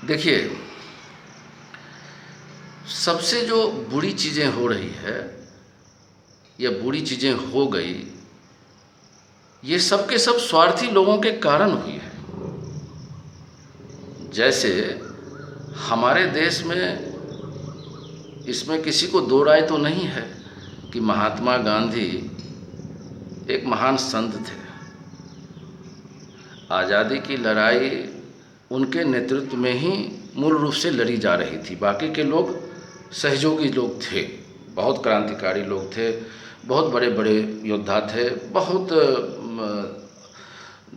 देखिए, सबसे जो बुरी चीज़ें हो रही है या बुरी चीज़ें हो गई, ये सब के सब स्वार्थी लोगों के कारण हुई है। जैसे हमारे देश में, इसमें किसी को दो राय तो नहीं है कि महात्मा गांधी एक महान संत थे। आज़ादी की लड़ाई उनके नेतृत्व में ही मूल रूप से लड़ी जा रही थी। बाकी के लोग सहयोगी लोग थे, बहुत क्रांतिकारी लोग थे, बहुत बड़े बड़े योद्धा थे, बहुत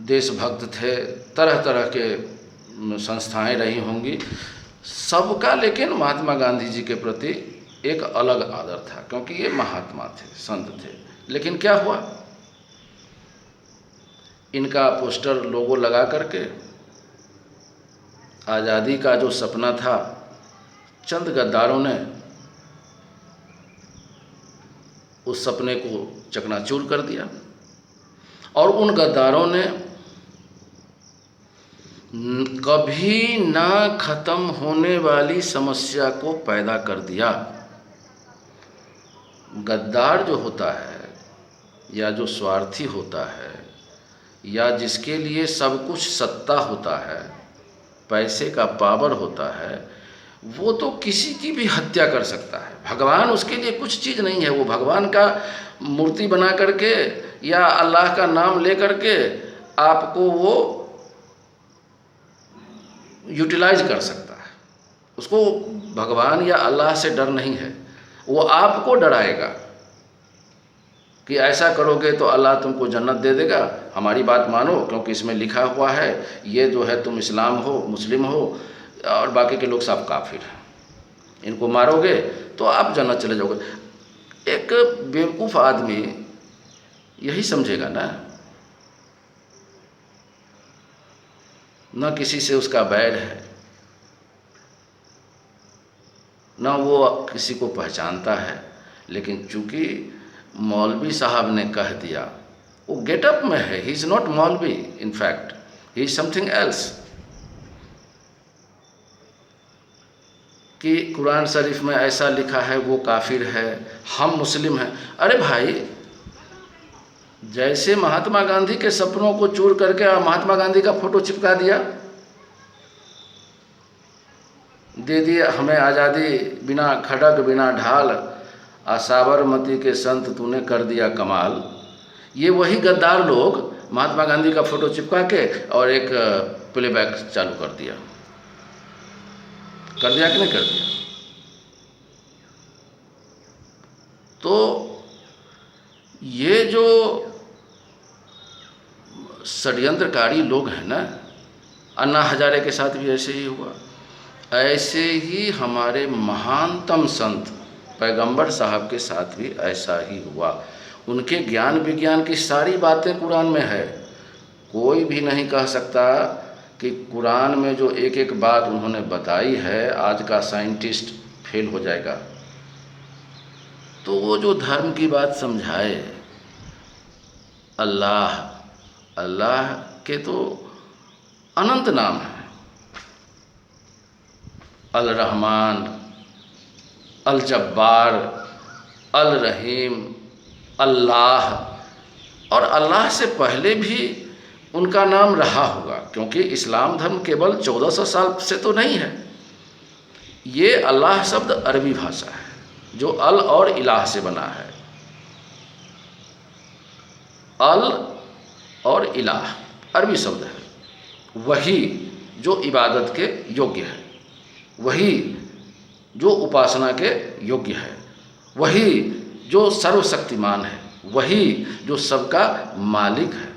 देशभक्त थे, तरह तरह के संस्थाएं रही होंगी सबका, लेकिन महात्मा गांधी जी के प्रति एक अलग आदर था, क्योंकि ये महात्मा थे, संत थे। लेकिन क्या हुआ, इनका पोस्टर लोगो लगा करके आज़ादी का जो सपना था, चंद गद्दारों ने उस सपने को चकनाचूर कर दिया। और उन गद्दारों ने कभी ना खत्म होने वाली समस्या को पैदा कर दिया। गद्दार जो होता है या जो स्वार्थी होता है या जिसके लिए सब कुछ सत्ता होता है, पैसे का पावर होता है, वो तो किसी की भी हत्या कर सकता है। भगवान उसके लिए कुछ चीज़ नहीं है। वो भगवान का मूर्ति बना करके या अल्लाह का नाम ले करके आपको वो यूटिलाइज कर सकता है। उसको भगवान या अल्लाह से डर नहीं है। वो आपको डराएगा कि ऐसा करोगे तो अल्लाह तुमको जन्नत दे देगा, हमारी बात मानो, क्योंकि इसमें लिखा हुआ है ये जो है तुम इस्लाम हो, मुस्लिम हो, और बाकी के लोग सब काफिर हैं, इनको मारोगे तो आप जन्नत चले जाओगे। एक बेवकूफ़ आदमी यही समझेगा ना किसी से उसका बैर है, ना वो किसी को पहचानता है, लेकिन चूंकि मौलवी साहब ने कह दिया, वो गेटअप में है, ही इज़ नॉट मौलवी, in fact he is something else, कि कुरान शरीफ में ऐसा लिखा है वो काफिर है, हम मुस्लिम हैं। अरे भाई, जैसे महात्मा गांधी के सपनों को चूर करके महात्मा गांधी का फोटो चिपका दिया, दे दिया हमें आज़ादी, बिना खड़ग बिना ढाल, साबरमती के संत तूने कर दिया कमाल। ये वही गद्दार लोग महात्मा गांधी का फोटो चिपका के और एक प्लेबैक चालू कर दिया कि नहीं कर दिया? तो ये जो षड्यंत्रकारी लोग हैं ना, अन्ना हजारे के साथ भी ऐसे ही हुआ। ऐसे ही हमारे महानतम संत पैगंबर साहब के साथ भी ऐसा ही हुआ। उनके ज्ञान विज्ञान की सारी बातें कुरान में है। कोई भी नहीं कह सकता कि कुरान में जो एक एक बात उन्होंने बताई है आज का साइंटिस्ट फेल हो जाएगा। तो वो जो धर्म की बात समझाए, अल्लाह, अल्लाह के तो अनंत नाम है, अल रहमान, अल जब्बार, अल रहीम, अल्लाह। और अल्लाह से पहले भी उनका नाम रहा होगा, क्योंकि इस्लाम धर्म केवल 1400 साल से तो नहीं है। ये अल्लाह शब्द अरबी भाषा है जो अल और इलाह से बना है। अल और इलाह अरबी शब्द है। वही जो इबादत के योग्य है, वही जो उपासना के योग्य है, वही जो सर्वशक्तिमान है, वही जो सबका मालिक है।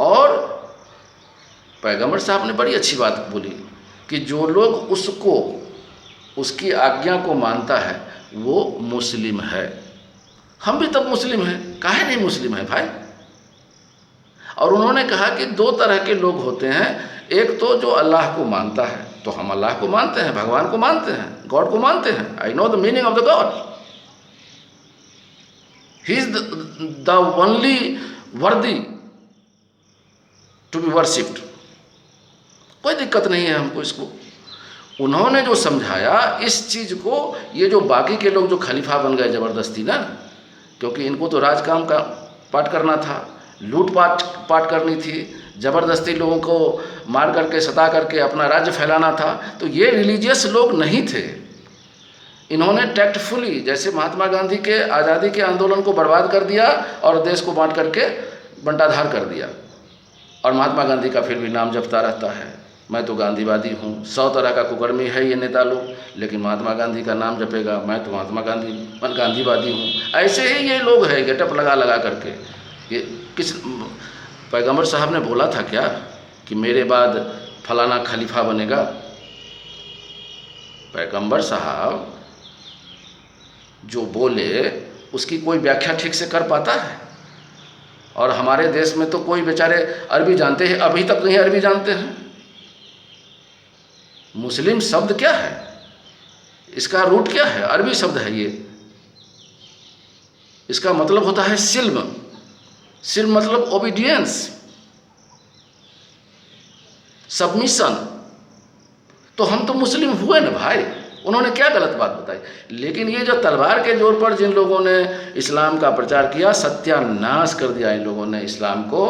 और पैगंबर साहब ने बड़ी अच्छी बात बोली कि जो लोग उसको, उसकी आज्ञा को मानता है वो मुस्लिम है। हम भी तब मुस्लिम हैं, काहे नहीं मुस्लिम है भाई? और उन्होंने कहा कि दो तरह के लोग होते हैं, एक तो जो अल्लाह को मानता है, तो हम अल्लाह को मानते हैं, भगवान को मानते हैं, गॉड को मानते हैं। I know the meaning of the God, he is the only worthy to be worshipped. कोई दिक्कत नहीं है हमको इसको। उन्होंने जो समझाया इस चीज़ को, ये जो बाकी के लोग जो खलीफा बन गए ज़बरदस्ती ना, क्योंकि इनको तो राजकाम का पाठ करना था, लूट पाट करनी थी, ज़बरदस्ती लोगों को मार करके सता करके अपना राज्य फैलाना था। तो ये रिलीजियस लोग नहीं थे। इन्होंने टैक्टफुली, जैसे महात्मा गांधी के आज़ादी के आंदोलन को बर्बाद कर दिया और देश को बांट करके बंटाधार कर दिया, और महात्मा गांधी का फिर भी नाम जपता रहता है, मैं तो गांधीवादी हूँ। 100 तरह का कुकर्मी है ये नेता लोग, लेकिन महात्मा गांधी का नाम जपेगा, मैं तो गांधीवादी हूँ। ऐसे ही ये लोग हैं, गेटअप लगा करके। ये किस पैगंबर साहब ने बोला था क्या कि मेरे बाद फलाना खलीफा बनेगा? पैगंबर साहब जो बोले उसकी कोई व्याख्या ठीक से कर पाता है? और हमारे देश में तो कोई बेचारे अरबी जानते हैं, अभी तक नहीं अरबी जानते हैं। मुस्लिम शब्द क्या है, इसका रूट क्या है? अरबी शब्द है ये। इसका मतलब होता है सिल्म। सिल्म मतलब ओबीडियंस, सबमिशन। तो हम तो मुस्लिम हुए ना भाई। उन्होंने क्या गलत बात बताई? लेकिन ये जो तलवार के जोर पर जिन लोगों ने इस्लाम का प्रचार किया, सत्यानाश कर दिया इन लोगों ने इस्लाम को।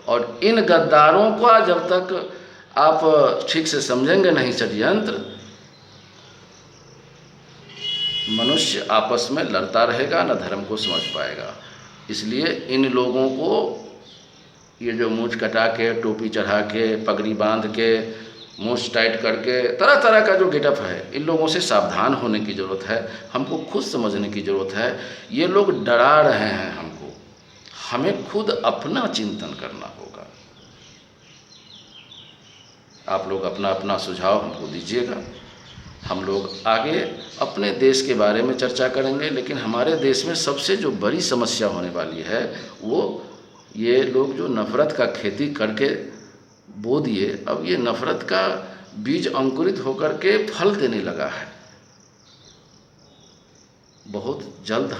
और इन गद्दारों का जब तक आप ठीक से समझेंगे नहीं षड्यंत्र, मनुष्य आपस में लड़ता रहेगा, न धर्म को समझ पाएगा। इसलिए इन लोगों को ये जो मूंछ कटा के, टोपी चढ़ा के, पगड़ी बांध के, मूंछ टाइट करके, तरह तरह का जो गेटअप है, इन लोगों से सावधान होने की ज़रूरत है। हमको खुद समझने की ज़रूरत है। ये लोग डरा रहे हैं हमको, हमें खुद अपना चिंतन करना होगा। आप लोग अपना अपना सुझाव हमको दीजिएगा। हम लोग आगे अपने देश के बारे में चर्चा करेंगे। लेकिन हमारे देश में सबसे जो बड़ी समस्या होने वाली है वो ये लोग जो नफ़रत का खेती करके बो दिए, अब ये नफ़रत का बीज अंकुरित होकर के फल देने लगा है। बहुत जल्द